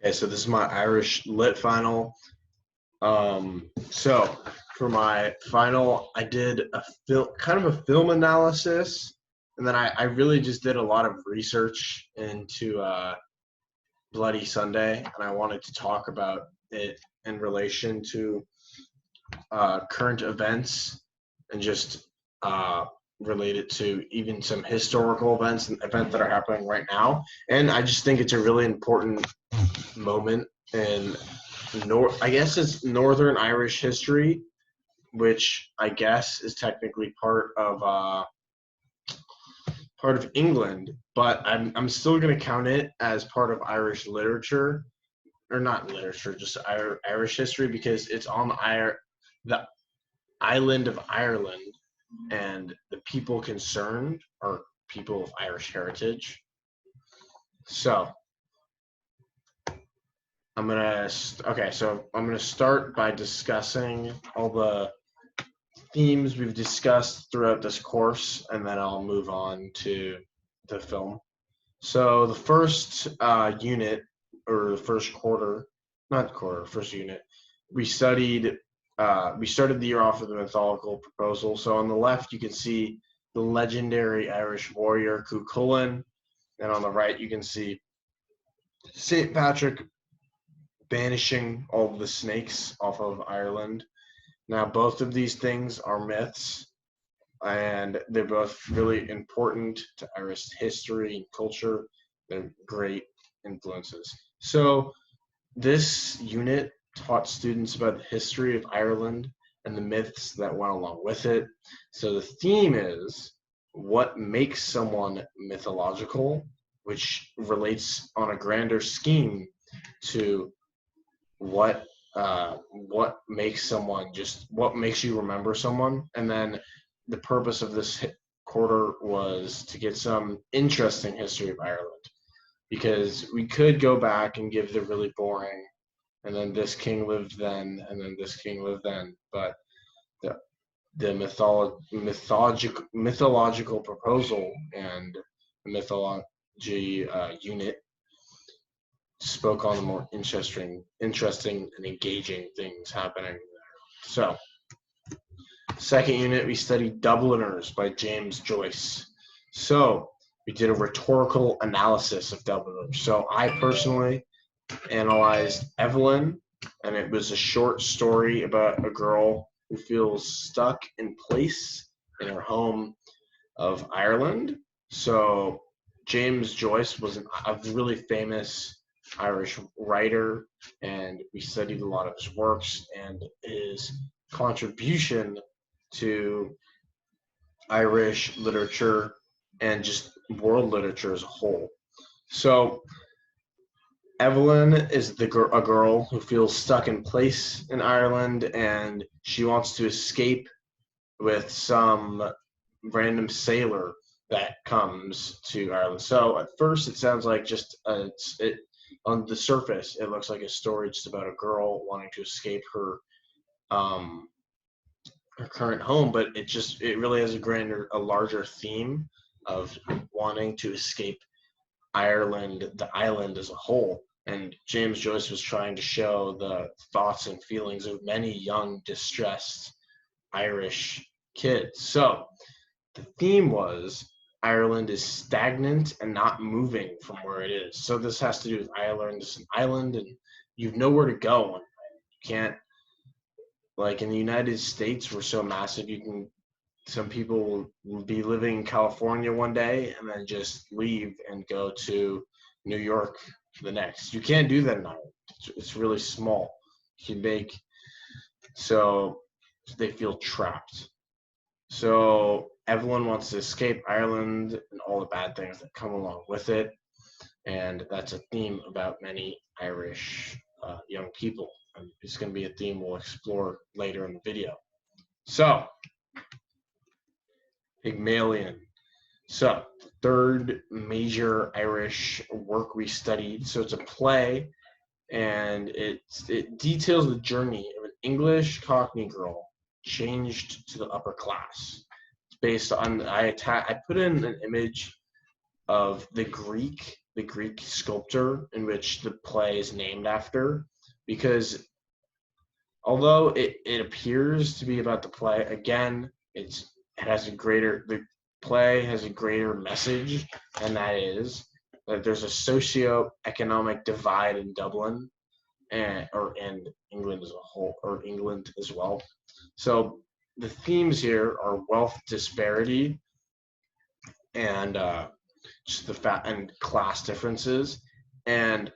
Okay, so this is my Irish Lit final. So for my final, I did kind of a film analysis, and then I really just did a lot of research into Bloody Sunday, and I wanted to talk about it in relation to current events and just relate it to even some historical events and events that are happening right now. And I just think it's a really important moment in I guess it's Northern Irish history, which I guess is technically part of England, but I'm still going to count it as part of Irish literature, or not literature, just Irish history, because it's on the island of Ireland, and the people concerned are people of Irish heritage. So I'm gonna start by discussing all the themes we've discussed throughout this course, and then I'll move on to the film. So the first unit, or the first quarter, not quarter, first unit, we studied. We started the year off with a mythological proposal. So on the left, you can see the legendary Irish warrior Cuchulainn, and on the right, you can see Saint Patrick banishing all of the snakes off of Ireland. Now, both of these things are myths, and they're both really important to Irish history and culture. They're great influences. So, this unit taught students about the history of Ireland and the myths that went along with it. So, the theme is what makes someone mythological, which relates on a grander scheme to what makes someone, just what makes you remember someone. And then the purpose of this quarter was to get some interesting history of Ireland, because we could go back and give the really boring, and then this king lived then, and then this king lived then, but the mythological proposal and the mythology unit spoke on the more interesting and engaging things happening there. So, second unit, we studied Dubliners by James Joyce. So, we did a rhetorical analysis of Dubliners. So, I personally analyzed Evelyn, and it was a short story about a girl who feels stuck in place in her home of Ireland. So, James Joyce was a really famous Irish writer, and we studied a lot of his works and his contribution to Irish literature and just world literature as a whole. So Evelyn is a girl who feels stuck in place in Ireland, and she wants to escape with some random sailor that comes to Ireland. So at first it sounds like just on the surface, it looks like a story just about a girl wanting to escape her current home, but it really has a larger theme of wanting to escape Ireland, the island as a whole. And James Joyce was trying to show the thoughts and feelings of many young, distressed Irish kids. So the theme was Ireland is stagnant and not moving from where it is. So this has to do with Ireland. It's an island, and you've nowhere to go. And you can't, like in the United States, we're so massive. Some people will be living in California one day and then just leave and go to New York the next. You can't do that in Ireland. It's really small. So they feel trapped. So Evelyn wants to escape Ireland and all the bad things that come along with it. And that's a theme about many Irish young people. And it's going to be a theme we'll explore later in the video. So, Pygmalion. So, the third major Irish work we studied. So, it's a play, and it details the journey of an English Cockney girl changed to the upper class. It's based on, I put in an image of the Greek the Greek sculptor in which the play is named after, because although it appears to be about the play, again, the play has a greater message, and that is that there's a socio-economic divide in Dublin and England as a whole, or England as well. So the themes here are wealth disparity and just and class differences. And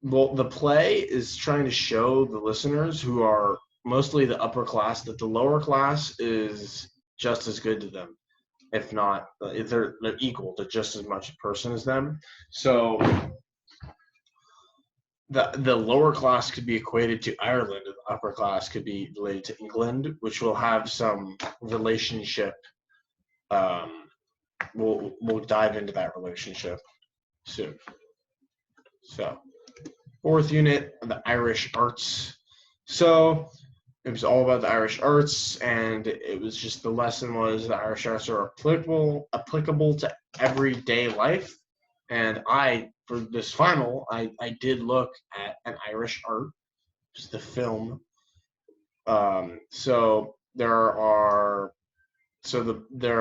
well, the play is trying to show the listeners, who are mostly the upper class, that the lower class is just as good to them, if not, if they're equal. They're just as much a person as them. So the lower class could be equated to Ireland, and the upper class could be related to England, which will have some relationship. We'll dive into that relationship soon. So, fourth unit, the Irish arts. So it was all about the Irish arts, and it was just, the lesson was the Irish arts are applicable to everyday life. And for this final, I did look at an Irish art, which is the film. So there are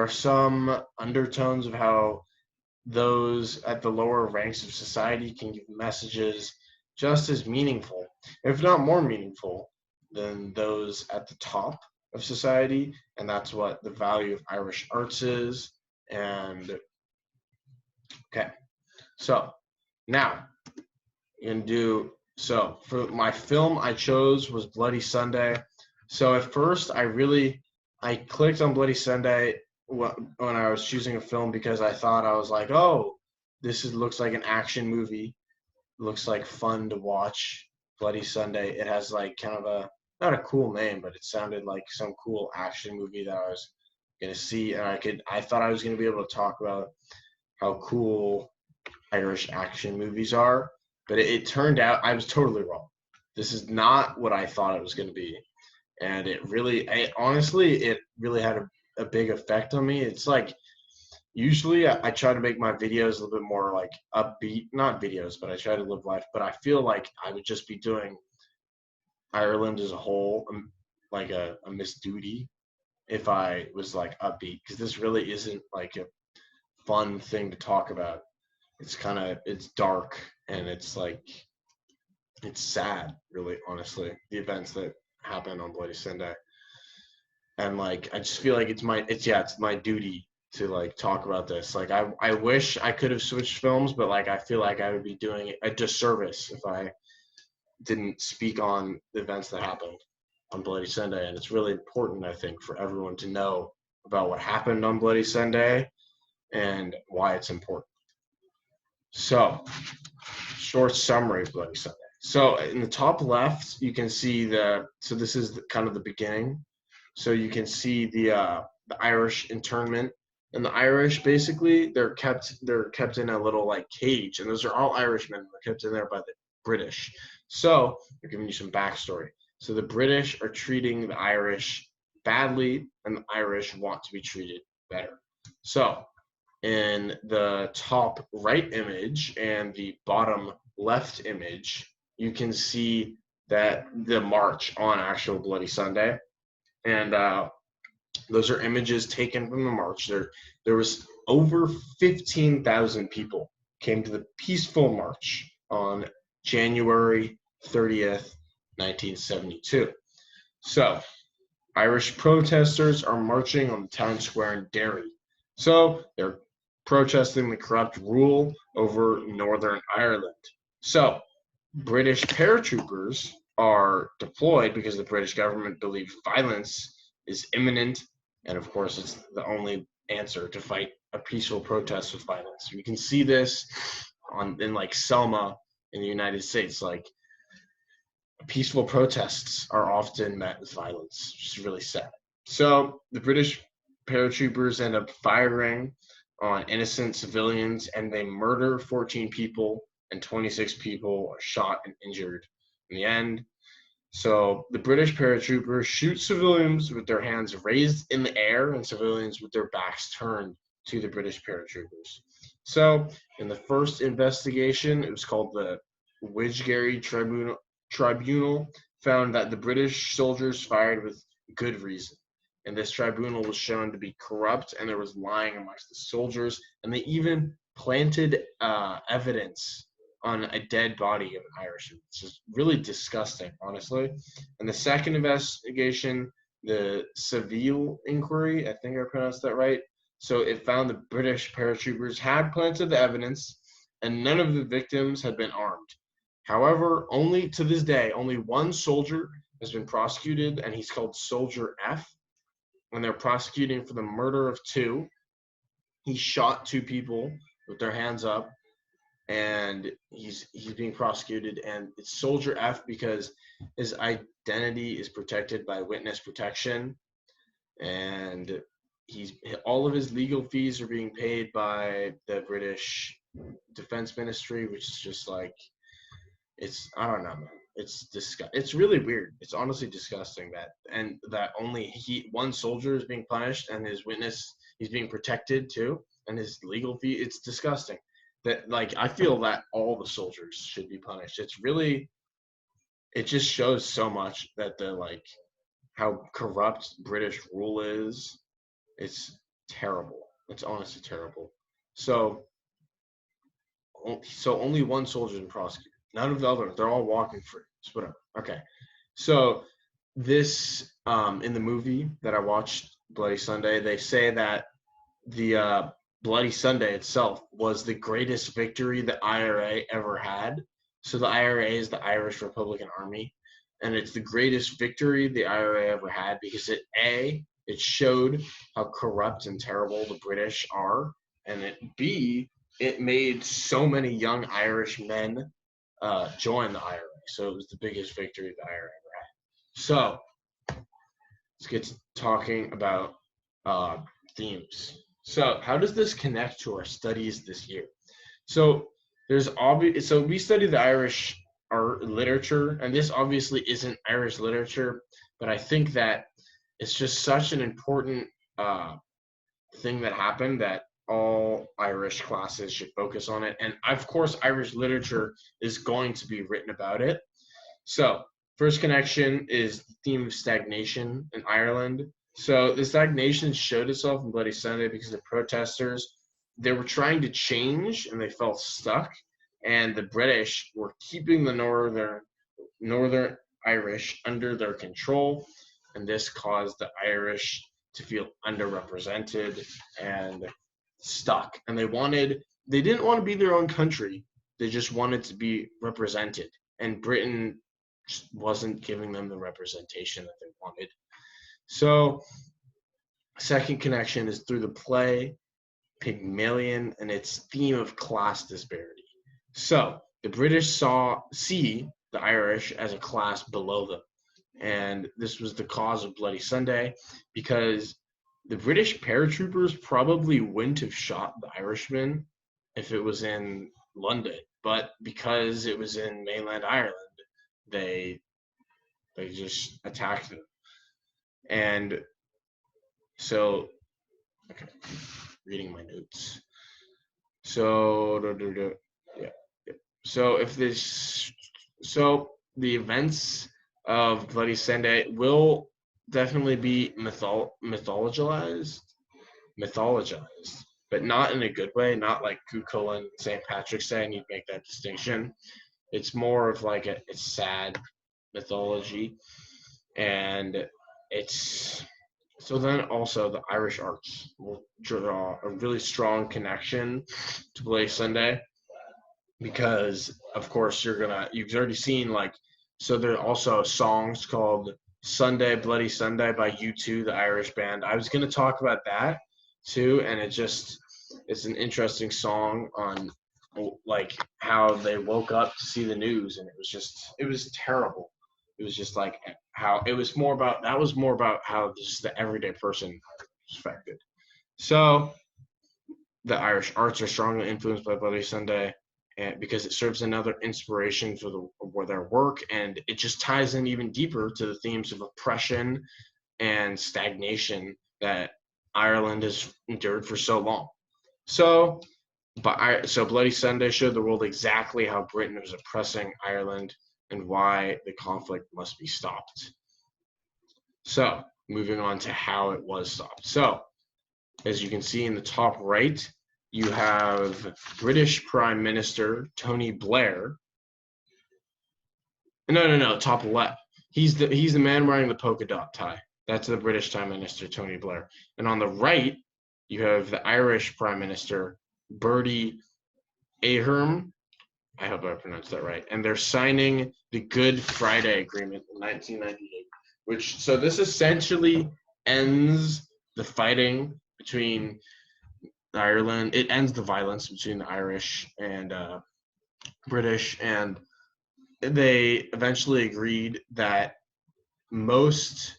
some undertones of how those at the lower ranks of society can give messages just as meaningful, if not more meaningful, than those at the top of society. And that's what the value of Irish arts is. And okay, so now for my film I chose was Bloody Sunday. So at first I clicked on Bloody Sunday when I was choosing a film, because I thought, I was like, oh, looks like an action movie. Looks like fun to watch. Bloody Sunday. It has like kind of not a cool name, but it sounded like some cool action movie that I was gonna see, and I thought I was gonna be able to talk about how cool Irish action movies are. But it turned out I was totally wrong. This is not what I thought it was gonna be. And honestly, it really had a big effect on me. It's like, usually I try to make my videos a little bit more like upbeat, not videos, but I try to live life. But I feel like I would just be doing Ireland as a whole, like a Miss Duty, if I was like upbeat, because this really isn't like a fun thing to talk about. It's dark, and it's sad, really, honestly, the events that happened on Bloody Sunday. And like, I just feel like it's my duty to like talk about this. Like, I wish I could have switched films, but like, I feel like I would be doing a disservice if I didn't speak on the events that happened on Bloody Sunday. And it's really important, I think, for everyone to know about what happened on Bloody Sunday and why it's important. So, short summary of Bloody Sunday. So in the top left, you can see this is kind of the beginning. So you can see the Irish internment. And the Irish, basically, they're kept in a little like cage, and those are all Irishmen. They're kept in there by the British. So they're giving you some backstory. So the British are treating the Irish badly, and the Irish want to be treated better. So in the top right image and the bottom left image, you can see that the march on actual Bloody Sunday. And those are images taken from the march. There was over 15,000 people came to the peaceful march on January 30th, 1972. So, Irish protesters are marching on the town square in Derry. So, they're protesting the corrupt rule over Northern Ireland. So, British paratroopers are deployed because the British government believes violence is imminent, and of course it's the only answer to fight a peaceful protest with violence. You can see this in like Selma in the United States. Like, peaceful protests are often met with violence, which is really sad. So the British paratroopers end up firing on innocent civilians, and they murder 14 people, and 26 people are shot and injured in the end. So the British paratroopers shoot civilians with their hands raised in the air, and civilians with their backs turned to the British paratroopers. So, in the first investigation, it was called the Widgery Tribunal, found that the British soldiers fired with good reason. And this tribunal was shown to be corrupt, and there was lying amongst the soldiers, and they even planted evidence on a dead body of an Irishman. It's just really disgusting, honestly. And the second investigation, the Seville inquiry, I think I pronounced that right. So it found the British paratroopers had planted the evidence, and none of the victims had been armed. However, only to this day, only one soldier has been prosecuted, and he's called Soldier F. And they're prosecuting for the murder of two. He shot two people with their hands up, and he's being prosecuted. And it's Soldier F because his identity is protected by witness protection, and all of his legal fees are being paid by the British Defense Ministry, which is just like, I don't know, man. It's really weird. It's honestly disgusting that only one soldier is being punished, and his witness, he's being protected too, and his legal fee. It's disgusting. That, like, I feel that all the soldiers should be punished. It just shows so much that how corrupt British rule is. It's terrible. It's honestly terrible. So only one soldier's been prosecuted. None of the others. They're all walking free. It's whatever. Okay. So this in the movie that I watched, Bloody Sunday, they say that the Bloody Sunday itself was the greatest victory the IRA ever had. So the IRA is the Irish Republican Army, and it's the greatest victory the IRA ever had because it showed how corrupt and terrible the British are, and it made so many young Irish men join the IRA. So it was the biggest victory the IRA ever had. So let's get to talking about themes. So how does this connect to our studies this year? So we study the Irish art literature, and this obviously isn't Irish literature, but I think that it's just such an important thing that happened that all Irish classes should focus on it. And of course, Irish literature is going to be written about it. So first connection is the theme of stagnation in Ireland. So the stagnation showed itself in Bloody Sunday because the protesters, they were trying to change and they felt stuck. And the British were keeping the Northern Irish under their control. And this caused the Irish to feel underrepresented and stuck. And they didn't want to be their own country. They just wanted to be represented. And Britain just wasn't giving them the representation that they wanted. So, second connection is through the play Pygmalion and its theme of class disparity. So, the British see the Irish as a class below them. And this was the cause of Bloody Sunday because the British paratroopers probably wouldn't have shot the Irishman if it was in London. But because it was in mainland Ireland, they just attacked them. And so, okay, reading my notes. So, yeah. So the events of Bloody Sunday will definitely be mythologized, but not in a good way. Not like Cuchulainn and St. Patrick's Day, and you'd make that distinction. It's more of like it's sad mythology, and so then also the Irish arts will draw a really strong connection to Bloody Sunday because of course you've already seen so there are also songs called Sunday Bloody Sunday by U2, the Irish band. I was going to talk about that too, and it's an interesting song on how they woke up to see the news, and it was terrible. It was just like how it was more about how just the everyday person was affected. So the Irish arts are strongly influenced by Bloody Sunday, and because it serves another inspiration for their work, and it just ties in even deeper to the themes of oppression and stagnation that Ireland has endured for so long. So So Bloody Sunday showed the world exactly how Britain was oppressing Ireland and why the conflict must be stopped. So moving on to how it was stopped. So as you can see in the top right, you have British Prime Minister Tony Blair. No, top left. He's the man wearing the polka dot tie. That's the British Prime Minister Tony Blair. And on the right, you have the Irish Prime Minister Bertie Ahern. I hope I pronounced that right. And they're signing the Good Friday Agreement in 1998, so this essentially ends the fighting between Ireland. It ends the violence between the Irish and British, and they eventually agreed that most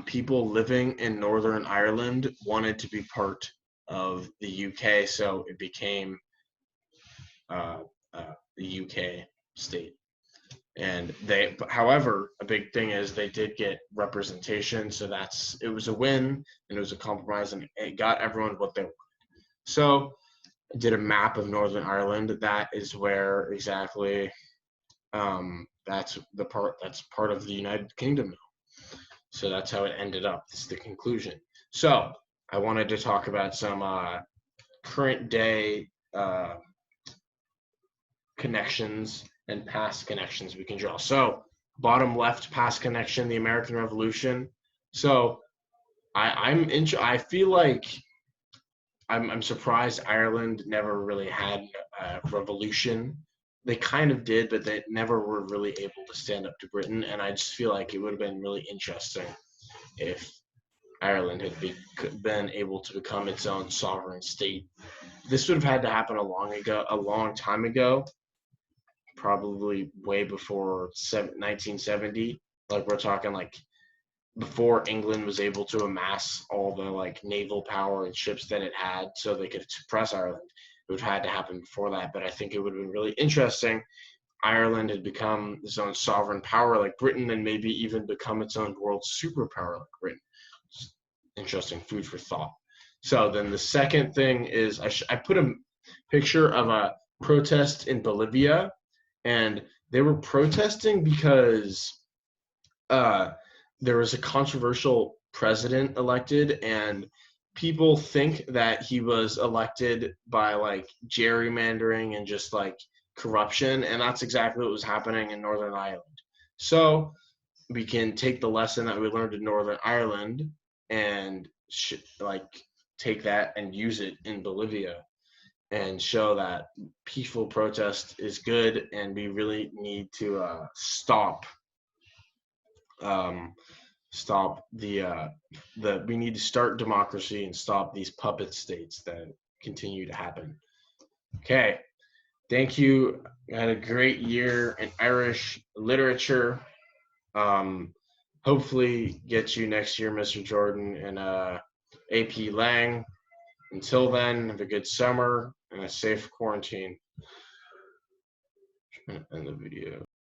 people living in Northern Ireland wanted to be part of the UK, so it became the UK state. And however, a big thing is they did get representation, so it was a win and it was a compromise, and it got everyone what they wanted. So I did a map of Northern Ireland. That is where exactly that's part of the United Kingdom now. So that's how it ended up. This is the conclusion. So I wanted to talk about some current day connections and past connections we can draw. So bottom left, past connection, the American Revolution. So I feel like I'm surprised Ireland never really had a revolution. They kind of did, but they never were really able to stand up to Britain. And I just feel like it would have been really interesting if Ireland had been able to become its own sovereign state. This would have had to happen a long time ago, probably way before 1970. Like we're talking like before England was able to amass all the like naval power and ships that it had so they could suppress Ireland. It would have had to happen before that, but I think it would have been really interesting. Ireland had become its own sovereign power like Britain, and maybe even become its own world superpower like Britain. Interesting, food for thought. So then the second thing is I put a picture of a protest in Bolivia, and they were protesting because there was a controversial president elected, and people think that he was elected by like gerrymandering and just like corruption, and that's exactly what was happening in Northern Ireland. So we can take the lesson that we learned in Northern Ireland and take that and use it in Bolivia and show that peaceful protest is good, and we really need to stop we need to start democracy and stop these puppet states that continue to happen. Okay, thank you. I had a great year in Irish literature. Hopefully get you next year, Mr. Jordan, and AP Lang. Until then, have a good summer and a safe quarantine. End the video.